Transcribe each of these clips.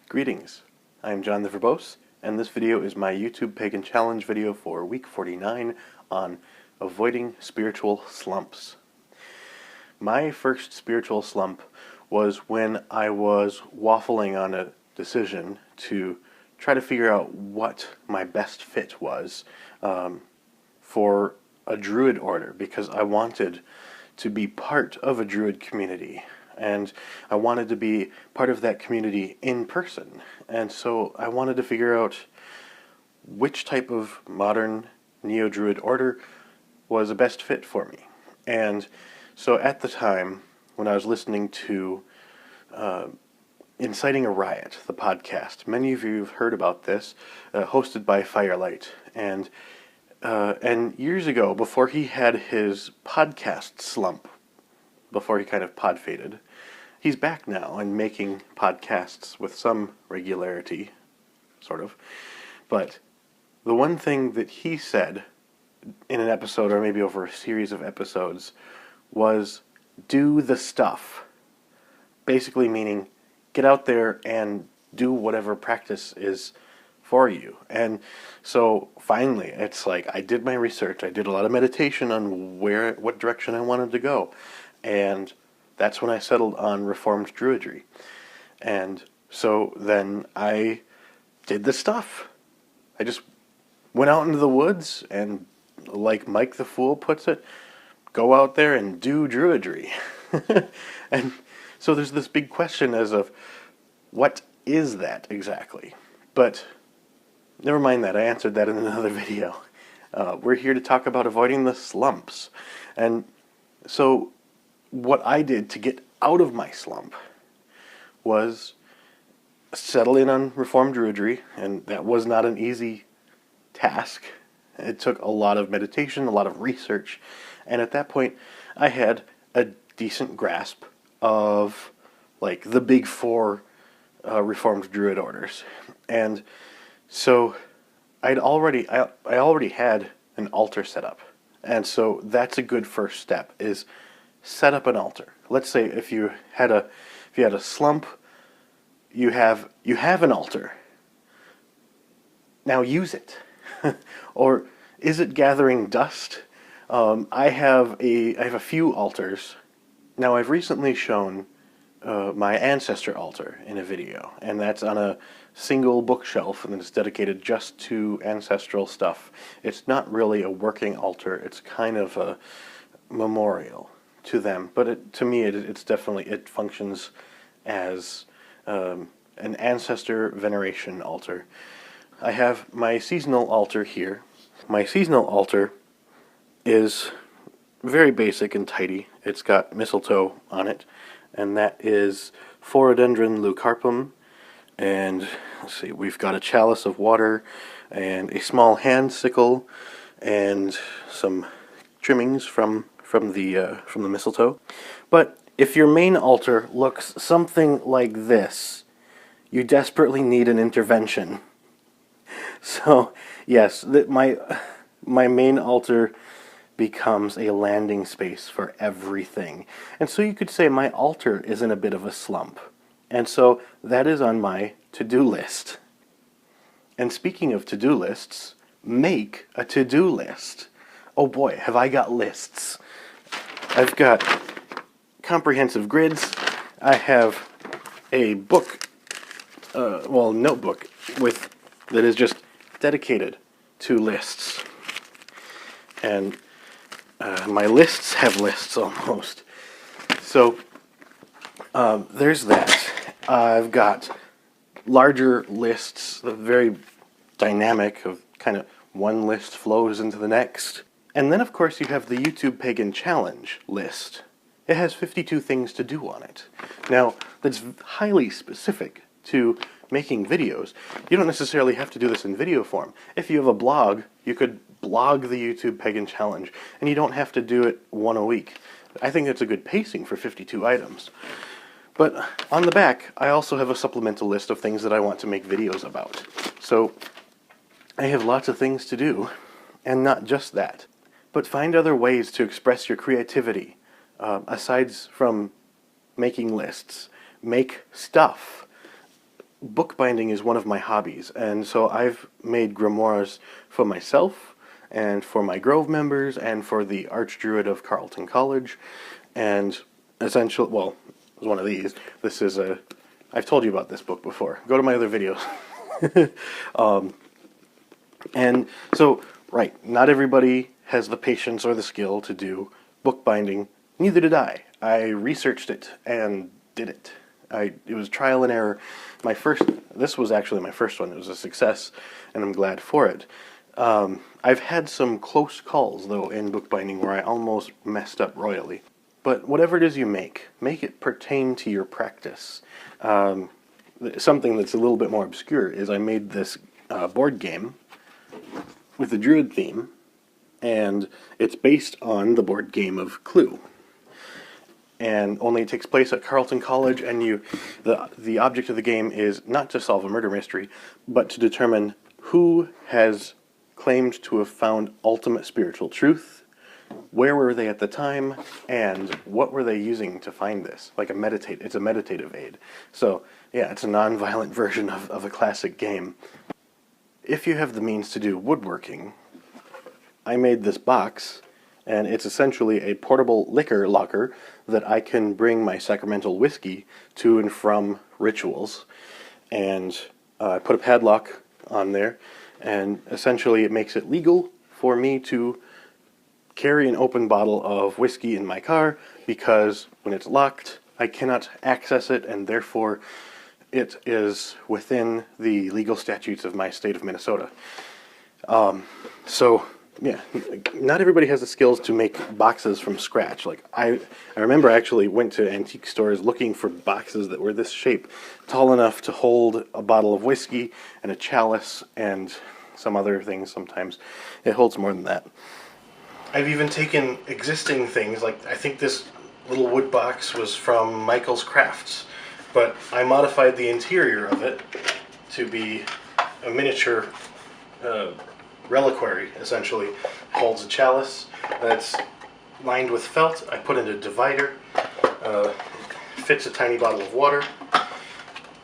Greetings, I am John the Verbose, and this video is my YouTube Pagan Challenge video for week 49 on avoiding spiritual slumps. My first spiritual slump was when I was waffling on a decision to try to figure out what my best fit was for a Druid order, because I wanted to be part of a Druid community. And I wanted to be part of that community in person. And so I wanted to figure out which type of modern Neo-Druid order was a best fit for me. And so at the time, when I was listening to Inciting a Riot, the podcast, many of you have heard about this, hosted by Firelight. And years ago, before he had his podcast slump, before he kind of pod faded, he's back now and making podcasts with some regularity, sort of. But the one thing that he said in an episode, or maybe over a series of episodes, was do the stuff. Basically meaning get out there and do whatever practice is for you. And so finally, it's like I did my research. I did a lot of meditation on what direction I wanted to go. And that's when I settled on Reformed Druidry. And so then I did the stuff. I just went out into the woods and, like Mike the Fool puts it, go out there and do Druidry. And so there's this big question as of, what is that exactly? But never mind that, I answered that in another video. We're here to talk about avoiding the slumps. And so what I did to get out of my slump was settle in on Reformed Druidry, and that was not an easy task. It took a lot of meditation, a lot of research, and at that point I had a decent grasp of like the big four Reformed Druid orders. And so I already had an altar set up. And so that's a good first step, is set up an altar. Let's say if you had a slump, you have an altar. Now use it. Or is it gathering dust? I have a few altars. Now I've recently shown my ancestor altar in a video, and that's on a single bookshelf, and it's dedicated just to ancestral stuff. It's not really a working altar, it's kind of a memorial to them, but to me it's definitely, it functions as an ancestor veneration altar. I have my seasonal altar here. My seasonal altar is very basic and tidy. It's got mistletoe on it, and that is Phorodendron leucarpum. And let's see, we've got a chalice of water and a small hand sickle and some trimmings from the mistletoe. But if your main altar looks something like this, you desperately need an intervention. So yes, my main altar becomes a landing space for everything. And so you could say my altar is in a bit of a slump. And so that is on my to-do list. And speaking of to-do lists, make a to-do list. Oh boy, have I got lists. I've got comprehensive grids. I have a book, notebook that is just dedicated to lists. And my lists have lists almost. So there's that. I've got larger lists, very dynamic, of kind of one list flows into the next. And then of course you have the YouTube Pagan Challenge list. It has 52 things to do on it. Now, that's highly specific to making videos. You don't necessarily have to do this in video form. If you have a blog, you could blog the YouTube Pagan Challenge, and you don't have to do it one a week. I think that's a good pacing for 52 items. But on the back, I also have a supplemental list of things that I want to make videos about. So I have lots of things to do, and not just that. But find other ways to express your creativity, aside from making lists. Make stuff. bookbinding is one of my hobbies, and so I've made grimoires for myself, and for my Grove members, and for the Archdruid of Carleton College, and essentially, well, it was one of these. This is a, I've told you about this book before. Go to my other videos. And so, right, not everybody has the patience or the skill to do bookbinding. Neither did I. I researched it and did it. It was trial and error. This was actually my first one. It was a success, and I'm glad for it. I've had some close calls, though, in bookbinding where I almost messed up royally. But whatever it is you make it pertain to your practice. Something that's a little bit more obscure is I made this board game with a druid theme, and it's based on the board game of Clue. And only it takes place at Carleton College, and the object of the game is not to solve a murder mystery, but to determine who has claimed to have found ultimate spiritual truth, where were they at the time, and what were they using to find this? Like it's a meditative aid. So, yeah, it's a non-violent version of a classic game. If you have the means to do woodworking, I made this box, and it's essentially a portable liquor locker that I can bring my sacramental whiskey to and from rituals. And I put a padlock on there, and essentially it makes it legal for me to carry an open bottle of whiskey in my car, because when it's locked, I cannot access it, and therefore it is within the legal statutes of my state of Minnesota. So, yeah, not everybody has the skills to make boxes from scratch. Like, I remember I actually went to antique stores looking for boxes that were this shape, tall enough to hold a bottle of whiskey and a chalice and some other things sometimes. It holds more than that. I've even taken existing things, like I think this little wood box was from Michael's Crafts, but I modified the interior of it to be a miniature reliquary, essentially. Holds a chalice that's lined with felt. I put in a divider, fits a tiny bottle of water,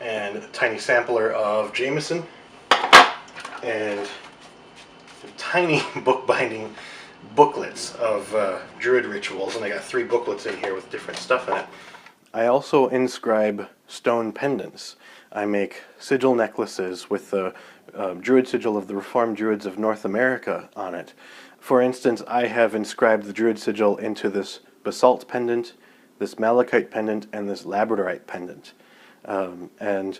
and a tiny sampler of Jameson, and tiny bookbinding booklets of druid rituals, and I got 3 booklets in here with different stuff in it. I also inscribe stone pendants. I make sigil necklaces with the druid sigil of the Reformed Druids of North America on it. For instance, I have inscribed the druid sigil into this basalt pendant, this malachite pendant, and this labradorite pendant. And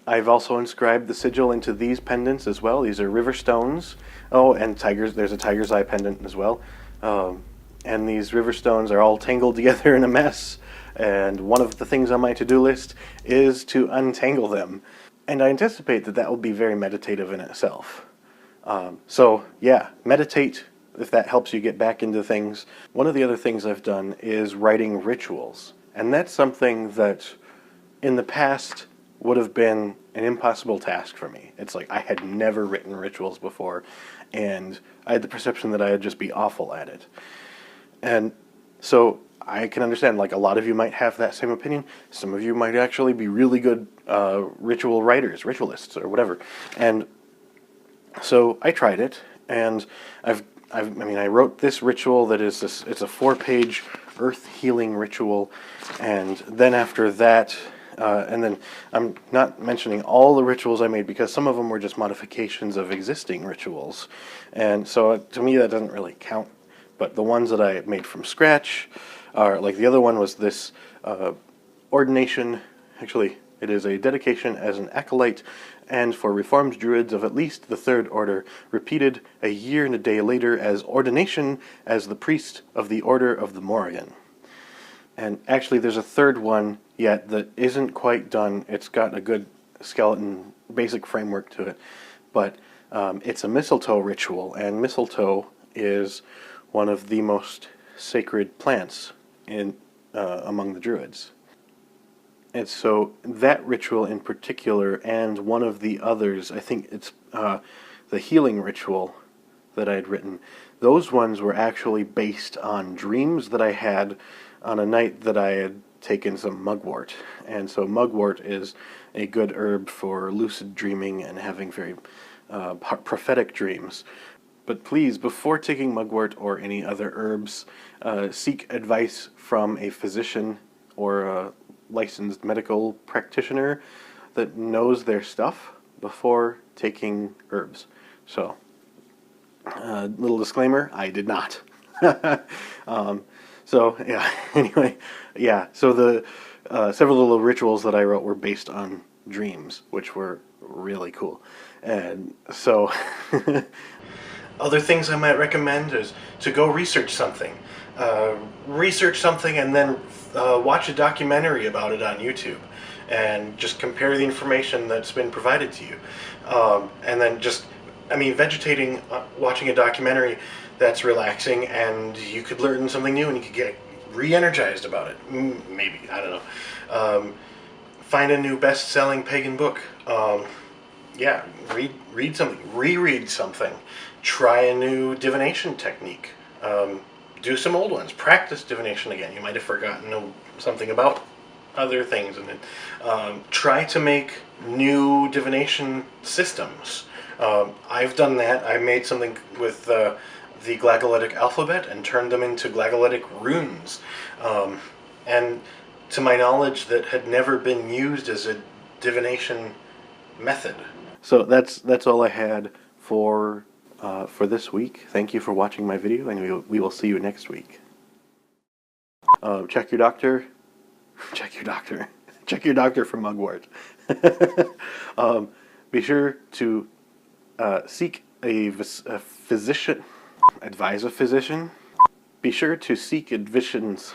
I've also inscribed the sigil into these pendants as well. These are river stones. Oh, and tigers. There's a tiger's eye pendant as well. And these river stones are all tangled together in a mess. And one of the things on my to-do list is to untangle them. And I anticipate that will be very meditative in itself. So, yeah, meditate if that helps you get back into things. One of the other things I've done is writing rituals. And that's something that in the past would have been an impossible task for me. It's like I had never written rituals before, and I had the perception that I would just be awful at it. And so I can understand, like, a lot of you might have that same opinion. Some of you might actually be really good ritual writers, ritualists, or whatever. And so I tried it, and I wrote this ritual that is it's a 4-page earth healing ritual, and then after that, and then I'm not mentioning all the rituals I made because some of them were just modifications of existing rituals, and so to me that doesn't really count. But the ones that I made from scratch are, like, the other one was this ordination. Actually, it is a dedication as an acolyte and for Reformed Druids of at least the 3rd order, repeated a year and a day later as ordination as the priest of the Order of the Morrigan. And actually there's a 3rd one yet that isn't quite done. It's got a good skeleton, basic framework to it. But it's a mistletoe ritual, and mistletoe is one of the most sacred plants in among the Druids. And so that ritual in particular, and one of the others, I think it's the healing ritual that I had written, those ones were actually based on dreams that I had on a night that I had taken some mugwort. And so mugwort is a good herb for lucid dreaming and having very prophetic dreams. But please, before taking mugwort or any other herbs, seek advice from a physician or a licensed medical practitioner that knows their stuff before taking herbs. So, little disclaimer, I did not. So, yeah, anyway, yeah, so the several little rituals that I wrote were based on dreams, which were really cool. And so, other things I might recommend is to go research something. And then watch a documentary about it on YouTube. And just compare the information that's been provided to you. And then just, vegetating, watching a documentary, that's relaxing, and you could learn something new, and you could get re-energized about it. Maybe, I don't know. Find a new best-selling pagan book. Yeah, read something, reread something. Try a new divination technique. Do some old ones. Practice divination again. You might have forgotten something about other things, and then try to make new divination systems. I've done that. I made something with the Glagolitic alphabet and turned them into Glagolitic runes, and to my knowledge that had never been used as a divination method. So that's all I had for this week. Thank you for watching my video, and we will see you next week. Check your doctor. Check your doctor. Check your doctor for mugwort. Be sure to seek a physician. Advise a physician. Be sure to seek advisions.